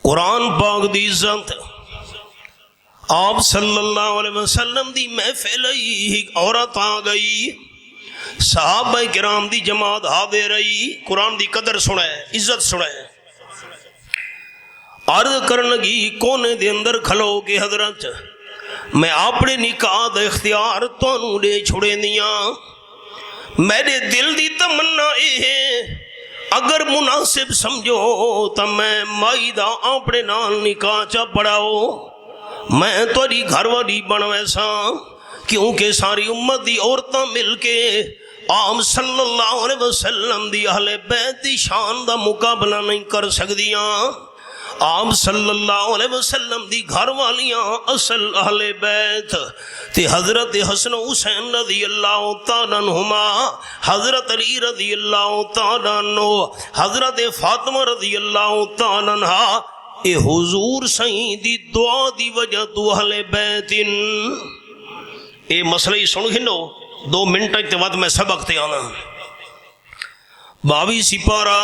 قرآن پاک دی عزت آپ صلی اللہ علیہ وسلم دی محفل ایک عورت آ گئی، صحابہ کرام دی جماعت حاضر رہی، قرآن دی قدر سنائے، عزت سنائے، عرض کرن لگی کونے دے اندر کھلو کہ حضرت میں اپنے نکاح دا اختیار تانوں دے چھڑے دیاں، میرے دل دی تمنا ہے اگر مناسب سمجھو تو میں مائی دا اپنے نال نکاح چا پڑھاؤ، میں تاری گھر والی بن ویسا، کیونکہ ساری امت دی عورتاں مل کے آپ صلی اللہ علیہ وسلم دی اہل بیت دی شان دا مقابلہ نہیں کر سکدیاں۔ آپ صلی اللہ علیہ وسلم دی گھر والیاں اصل اہل بیت تے حضرت حسن حسین رضی اللہ تعالیٰ عنہما، حضرت علی رضی اللہ تعالیٰ عنہ، حضرت فاطمہ رضی اللہ تعالیٰ عنہ، اے حضور سائیں دی دعا دی وجہ تو اہل بیت۔ اے مسئلہ ہی سن گھنو 2 منٹ تے بعد میں سبق تے آنا۔ 22 سپارہ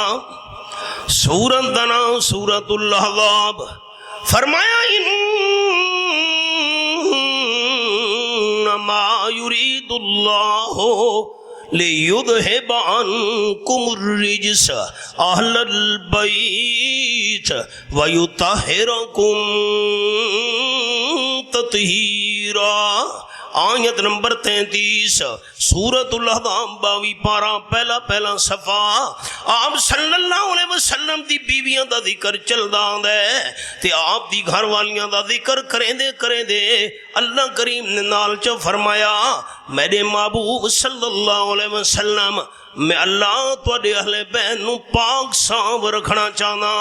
سورت دنا سورت الاحزاب، فرمایا انما یرید اللہ لیذہب عنکم الرجس اہل البیت ویطہرکم تطہیرا۔ آیت نمبر 33 سورت الاحزاب 22 پارہ پہلا صفحہ۔ آپ صلی اللہ علیہ وسلم دی بیویاں دا ذکر چلدا ہے تے آپ دی گھر والیاں دا ذکر کریں دے اللہ کریم نے نال چ فرمایا میرے محبوب صلی اللہ علیہ وسلم میں اللہ تواڈے اہل بیت نو پاک صاف رکھنا چاہنا۔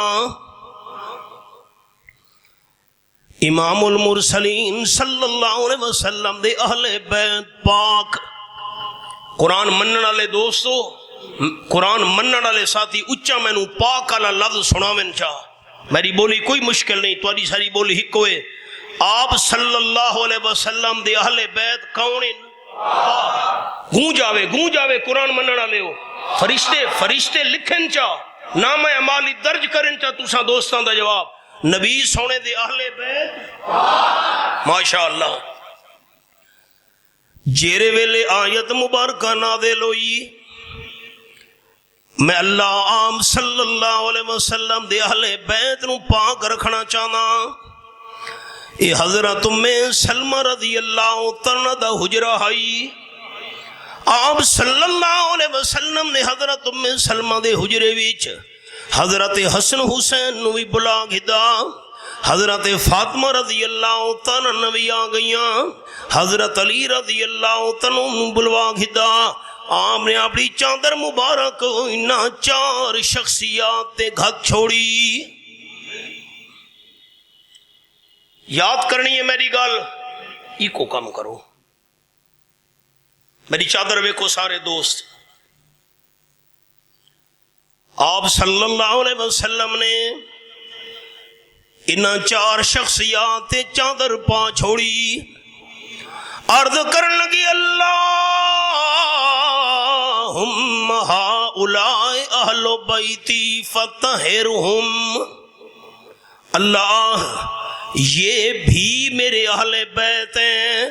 امام المرسلین صلی اللہ علیہ وسلم دے اہل بیت پاک، قرآن منن والے دوستو، قرآن منن والے ساتھی اچا مینوں پاک والا لفظ سناویں چاہ، میری بولی کوئی مشکل نہیں، تواڈی ساری بولی ہک ہوئے۔ آپ صلی اللہ علیہ وسلم دے اہل بیت کون ہیں؟ گونج آوے قرآن منن والے ہو، فرشتے لکھن چاہ، نام اعمال درج کرن چاہ، تساں دوستاں دا جواب نبی سونے دے اہل بیت ماشاءاللہ۔ جیرے ویلے آیت مبارکہ نازل ہوئی، میں اللہ عام صلی اللہ علیہ وسلم دے اہل بیت نو پاک رکھنا چاہنا۔ اے حضرت سلمہ رضی اللہ تعالیٰ دا حجرہ ہے، آپ صلی اللہ علیہ وسلم نے حضرت سلمہ دے حجرے وچ حضرت حسن حسین نو بھی بلا گھدا، حضرت فاطمہ رضی اللہ تعالیٰ نبی آ گئیاں، حضرت علی رضی اللہ تعالیٰ نو بلوا گھدا۔ آپ نے اپنی چادر مبارک انہاں 4 شخصیات تے گھت چھوڑی۔ یاد کرنی ہے میری گل، ایکو کام کرو، میری چادر ویکھو سارے دوست۔ آپ صلی اللہ علیہ وسلم نے انہاں 4 شخصیات تے چادر پا چھوڑی، عرض کرن لگی اللہم ہؤلاء اہل بیتی فطہرہم، اللہ یہ بھی میرے اہل بیت ہیں،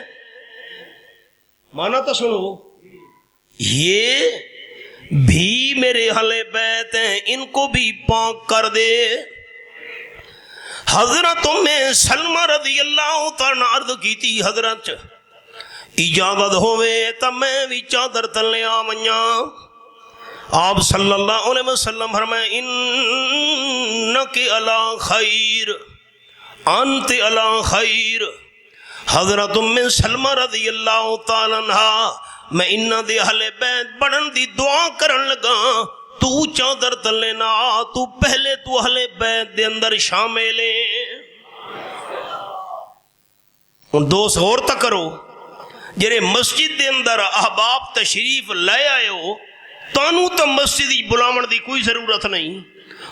مانا تو سنو، یہ بھی میرے اہل بیت ہیں، ان کو بھی پاک کر دے۔ حضرت سلمہ رضی اللہ تعالیٰ عرض کی تھی حضرت اجازت ہوئے تو میں بھی چادر تلے آویاں۔ آپ صلی اللہ علیہ وسلم فرمائے انک علی خیر، انت علی خیر۔ حضرت سلمہ رضی اللہ تعالیٰ عنہ میں انہاں دے اہل بیت بڑھن دی دعا کرن لگا، تو چادر تلے نہ آ، تو پہلے تو اہل بیت دے اندر شامل ہے۔ ان دوست غور تک کرو، جڑے مسجد دے اندر احباب تشریف لے آئے ہو، تانوں تو مسجد دی بلاون دی کوئی ضرورت نہیں،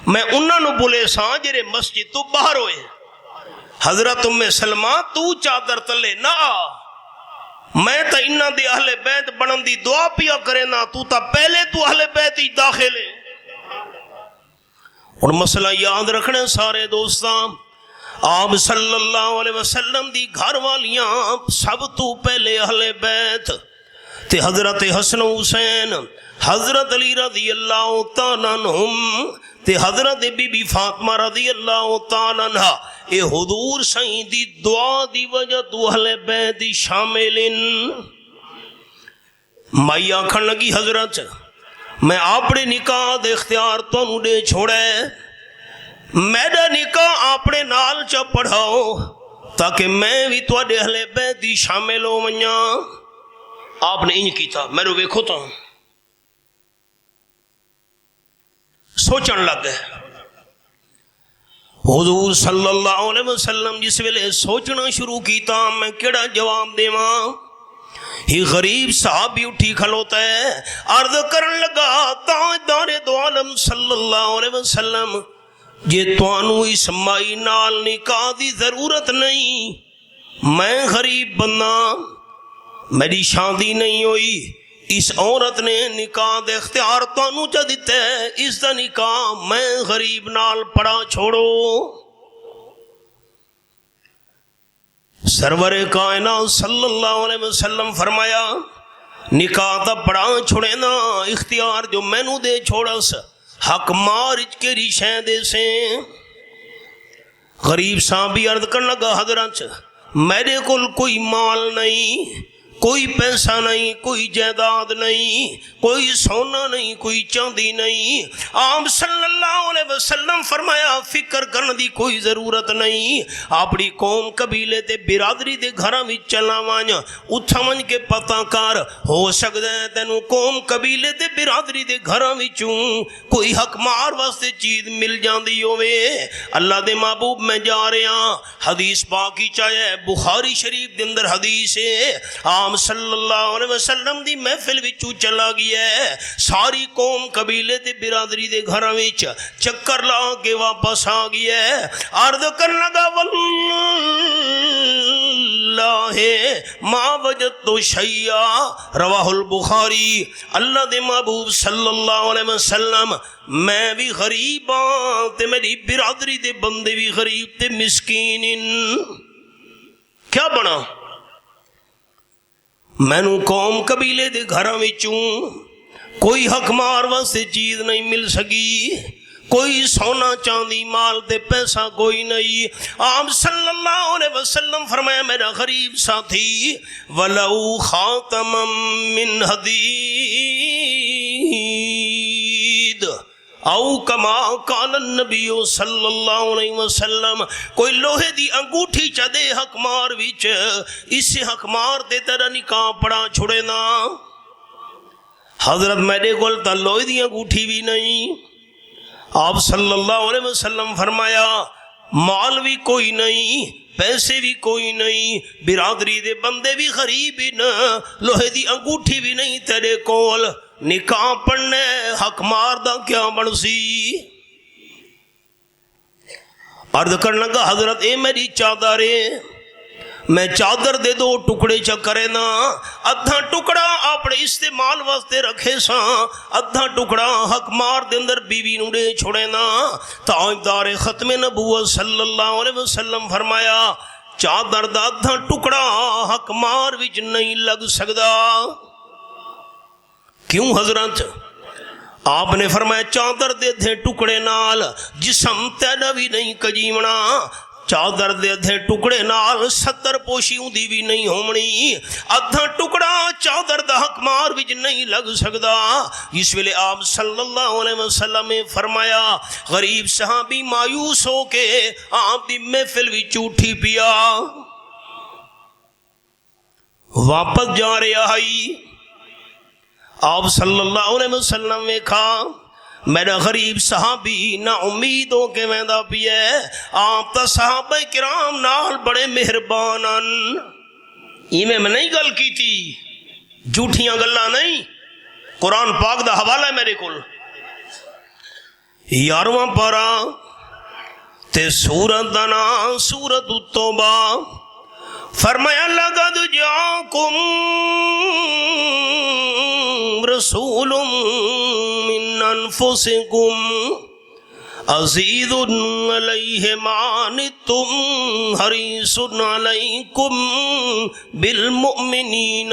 میں انہاں نو بولے ساں جڑے مسجد تو باہر ہوئے۔ حضرت سلمہ تو چادر تلے نہ آ، میں تا انہاں دے اہل بیت بنن دی دعا پیا کرے نا، تو تا پہلے تو اہل بیت ہی داخل ہے۔ اور مسئلہ یاد رکھنا سارے دوستاں، آپ صلی اللہ علیہ وسلم دی گھر والیاں سب تو پہلے اہل بیت تے حضرت حسن حسین، حضرت علی رضی اللہ تعالیٰ عنہم تے حضرت بی بی فاطمہ رضی اللہ تعالیٰ عنہ، اے حضور سائیں دی دعا دی وجہ تو اہل بیت شاملن۔ مائی آکھن لگی حضرت میں اپنے نکاح دے اختیار تو دے چھوڑے، میرا نکاح اپنے نال چا پڑھاؤ تاکہ میں بھی تواڈے اہل بیت دی شامل ہو ونجاں۔ آپ نے انج کیتا، میرے ویکھو تا سوچن لگ گئے۔ حضور صلی اللہ علیہ وسلم جس ویلے سوچنا شروع کیتا میں کیڑا جواب دیواں، ہی غریب صحابی اٹھی کھلوتا ہے، عرض کرن لگا تاجدار دو عالم صلی اللہ علیہ وسلم، جے توانو اس مائی نال نکاح دی ضرورت نہیں، میں غریب بندہ، میری شادی نہیں ہوئی، اس عورت نے نکاح دے اختیار توانو چا دیتا ہے، اس دا نکاح میں غریب نال پڑا چھوڑو۔ سرور کائنات صلی اللہ علیہ وسلم فرمایا نکاح دا پڑا چھوڑے نا، اختیار جو مینو دے چھوڑا سا حق مارج کے ریشیں دے سے۔ غریب صحابی عرض کرنے لگا حضرت میرے کول کوئی مال نہیں، کوئی پیسہ نہیں، کوئی جائیداد نہیں، کوئی سونا نہیں، کوئی چاندی نہیں۔ آپ صلی اللہ علیہ وسلم فرمایا فکر کرنے دی کوئی ضرورت نہیں، اپنی قوم قبیلے تے برادری دے گھراں وچ چلا وانج، اتھا ونج کے پتہ کر، ہو سکدا ہے تینوں قوم قبیلے تے برادری دے گھراں وچوں کوئی حق مار واسطے چیز مل جاندی ہووے۔ اللہ دے محبوب میں جا رہا، حدیث پاک ہی چاہے بخاری شریف دے اندر حدیث ہے، آپ صلی اللہ علیہ وسلم دی محفل وچوں چلا گیا ہے، ساری قوم قبیلے تے برادری دے گھراں وچ چکر لا کے واپس آ گیا ہے، عرض کرنے لگا واللہ ما وجدت شیئا، رواہ البخاری۔ اللہ دے محبوب صلی اللہ علیہ وسلم میں بھی غریب ہاں تے میری برادری دے بندے بھی غریب تے مسکین، کیا بنا؟ مینوں قوم قبیلے دے گھراں وچوں کوئی حق مار واسطے چیز نہیں مل سکی، کوئی سونا چاندی مال تے پیسہ کوئی نہیں۔ آپ صلی اللہ علیہ وسلم فرمایا میرا غریب ساتھی وَلَوْ خَاتَمًا مِّنْ حَدِيدٍ او کما قال النبی صلی اللہ علیہ وسلم، کوئی لوہے دی انگوٹھی چا دے حق مار وچ، اس حق مار دے تیرا نکاح پڑا چھوڑے نا۔ حضرت میرے کول تا لوہے دی انگوٹھی بھی نہیں۔ آپ صلی اللہ علیہ وسلم فرمایا مال بھی کوئی نہیں، پیسے بھی کوئی نہیں، برادری دے بندے بھی غریب ہی نہ، لوہے دی انگوٹھی بھی نہیں تیرے کول، نکاح پڑھنے حق مار دا کیا بنسی؟ عرض کرنے لگا حضرت اے میری چادر ہے، میں چادر دے دو ٹکڑے چکرے نا، ادھا ٹکڑا اپنے استعمال واسطے رکھے سا، ادھا ٹکڑا حق مار دے اندر بیوی نو دے چھوڑے نا۔ تاجدار ختم نبوت صلی اللہ علیہ وسلم فرمایا چادر دا ادھا ٹکڑا حق مار وچ نہیں لگ سکدا۔ کیوں حضرت؟ آپ نے فرمایا چادر دے دھے ٹکڑے نال جسم تیرا بھی نہیں کجیونا، چادر دے دھے ٹکڑے نال ستر پوشی ہوندی بھی نہیں ہومنی، ادھا ٹکڑا چادر دا حق مار وچ نہیں لگ سکدا۔ اس ویلے آپ صلی اللہ علیہ وسلم نے فرمایا غریب صحابی مایوس ہو کے آپ دی محفل وچ اٹھی پیا، واپس جا رہا ہے۔ آپ صلی اللہ علیہ وسلم نے کہا میرا غریب صحابی نا امید ہو کے ویندا پیا ہے، آپ تا صحابہ کرام نال بڑے مہربانن، ایویں میں نہیں گل کی تھی، جھوٹیاں گلاں نہیں، قرآن پاک دا حوالہ ہے میرے کول، 11واں پارہ تے سورت دا نام سورت التوبہ، فرمایا لقد جاءکم رسول من انفسکم عزیز علیہ ما عنتم حریص علیکم بالمؤمنین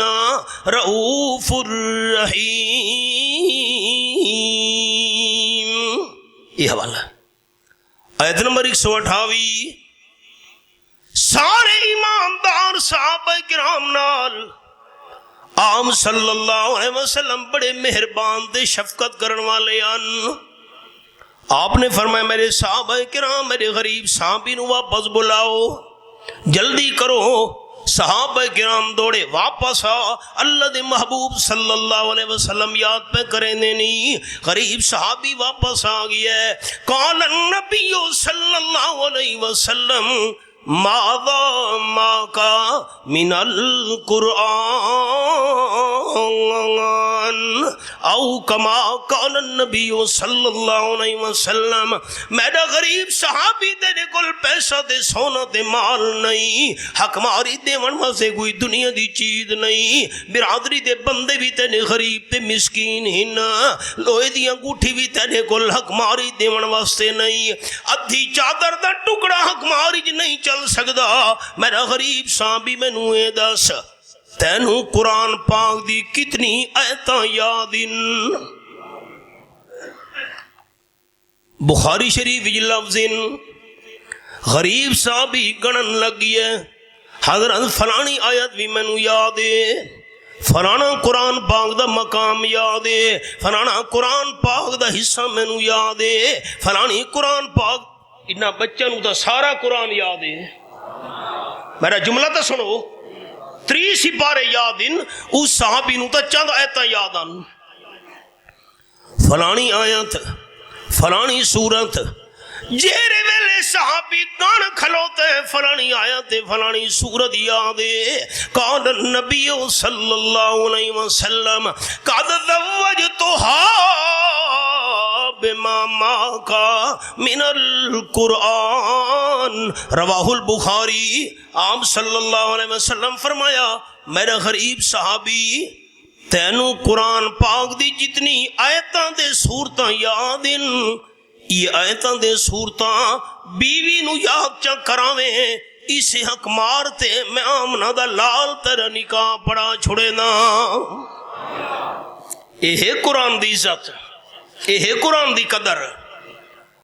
رؤوف الرحیم. یہ حوالہ آیت نمبر 128. سارے ایماندار صحابہ کرام نال عام صلی اللہ علیہ وسلم بڑے مہربان دے شفقت کرن والے ان. آپ نے فرمایا میرے صحابہ کرام میرے غریب صحابی نو واپس بلاؤ، جلدی کرو. صحابہ کرام دوڑے واپس آ، اللہ دے محبوب صلی اللہ علیہ وسلم یاد پہ کریں نہیں. غریب صحابی واپس آ گیا ہے. قال النبی صلی اللہ علیہ وسلم ماذا ماکا من القرآن او کما قال النبی صلی اللہ علیہ وسلم. میرا غریب صحابی تیرے کول پیسہ دے سونا دے مال نہیں، حق ماری دیون واسطے کوئی دنیا دی چیز نہیں، برادری دے بندے بھی تیرے غریب تے مسکین ہی نا، لوہے دی انگوٹھی بھی تیرے کول حق ماری دیون واسطے نہیں، ادھی چادر دا ٹکڑا حق ماری نہیں چل سکدا. میرا غریب صحابی مینوں اے دس تینوں قرآن پاک دی کتنی آیتاں یاد ان؟ بخاری شریف لفظ غریب صحابی گنن لگی ہے. حضرت فلانی آیت بھی مینوں یاد ہے، فلانا قرآن پاک دا مقام یاد ہے، فلانا قرآن پاک دا حصہ مینوں یاد ہے، فلانی قرآن پاک. انہاں بچوں نوں دا سارا قرآن یاد ہے. میرا جملہ تو سنو، 30 سپارے یاد ان، اس صحابی نوں تا چند آیتاں یاد ان. فلانی آیت فلانی سورت جیرے ویلے صحابی گان کھلوتے فلانی آیت فلانی سورت یاد ہے. قال النبی صلی اللہ علیہ وسلم قد زوجتها بما ماکا من القرآن رواہ البخاری. عام صلی اللہ علیہ وسلم فرمایا میرا غریب صحابی تینوں قرآن پاک دی جتنی آیتاں دے سورتاں یاد ان، یہ آیتاں دے سورتاں بیوی نو یاد چا کراویں، اسے حق مارتے میں آمنہ دا لال تیرا نکاح پڑا چھوڑے نا. یہ قرآن دی عزت، یہ قرآن دی قدر.